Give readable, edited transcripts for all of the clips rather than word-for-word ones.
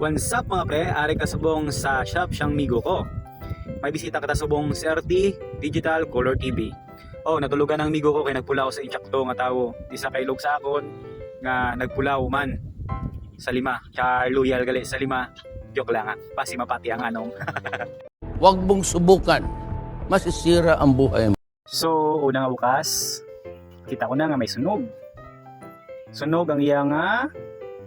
What's up mga pre? Ari ka subong sa shop siyang migo ko. May bisita kita subong CRT Digital Color TV. Oh, natulugan ang migo ko kay nagpulaw sa insyakto nga tawo. Di sa kailog sa akon nga nagpulaw man sa lima. Kaya loyal gali sa lima. Joke lang ha. Pasi mapati ang anong. Huwag mong subukan. Masisira ang buhay mo. So, unang bukas, kita ko na nga may sunog. Sunog ang iya nga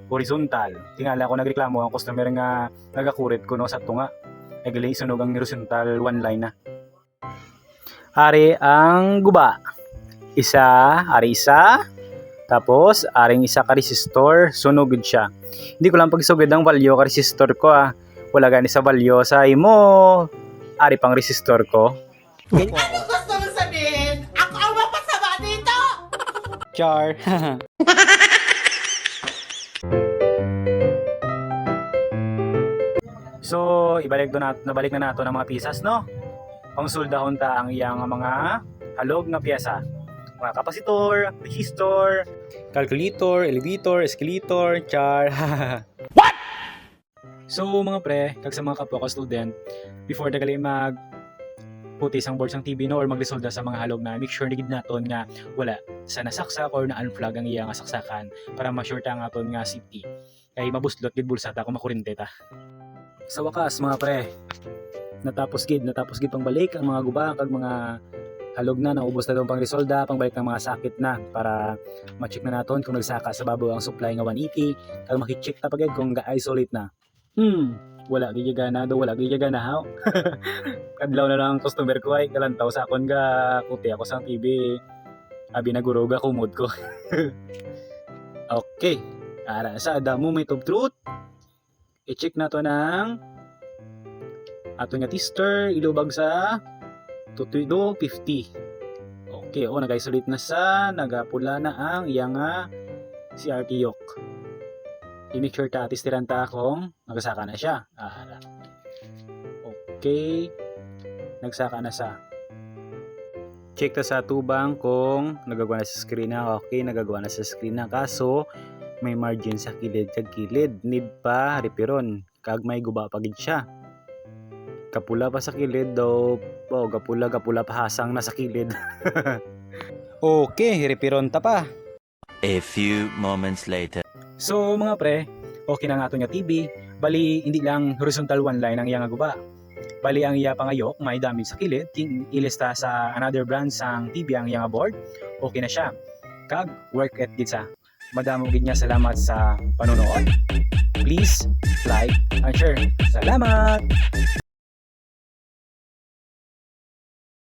horizontal. Tingala ko nagreklamo ang customer nga nagakurit ko no sa tunga. Nagali sunog ang horizontal one line na. Ari ang guba. Ari isa. Tapos aring isa ka resistor, sunog siya. Hindi ko lang pagsugod ang value ka resistor ko ah. Wala gani sa value sa imo. Ari pang resistor ko. Ano gusto mo sabihin? Ako ang mapasama dito! Char. So, nabalik na nato ng mga pisas, no? Pangsuldahon ta ang iyang mga halog na piyesa. Mga kapasitor, resistor, calculator, elevator, escalator, char. What? So, mga pre, kag sa mga kapwa ko student, before tagali puti sang board sang TV no or magresolda sa mga halog na make sure nigid naton nga wala sa nasaksak or na-unplug ang iya nga saksakan para ma-sure ta nga aton nga safety. Kay mabuslot gid bulsa ta kung makurente ta. Sa wakas mga pre, natapos gid pang balik ang mga guba kag mga halog na naubos na daw pang resolda, pang balik ng mga sakit na para ma-check na naton kung nagsaka sa babaw ang supply nga 180 kag maki-check ta pagid kung ga-isolate na. Wala gid gana ha. Kadlaw na lang ang customer ko ay kalantaw sa akon ga kuti ako sa TV. Abi naguruga kumod ko. Okay. Ara sa the moment of truth. I-check na to ng ato nga tester ilubag sa 250. Okay, nag-isolate na nagapula na ang iyang CRT yoke. I-make sure ta testiran ta kung nagsaka na siya. Okay. Nagsaka na sa. Check ta sa tubang kung nagagawa na sa screen na. Okay, nagagawa na sa screen na. Kaso, may margin sa kilid kag kilid. Need pa repiron. Kag may guba pagid siya. Kapula pa sa kilid daw. Kapula pa hasang na sa kilid. Okay, repiron ta pa. A few moments later. So mga pre, okay na nga ito nga TV. Bali, hindi lang horizontal one line ang iya nga guba. Bali, ang iya pangayok, may damage sa kilid. Ilista sa another brand sang TV ang iya nga board. Okay na siya. Kag, work at gid sa. Madamo gid niya salamat sa panonood. Please, like and share. Salamat!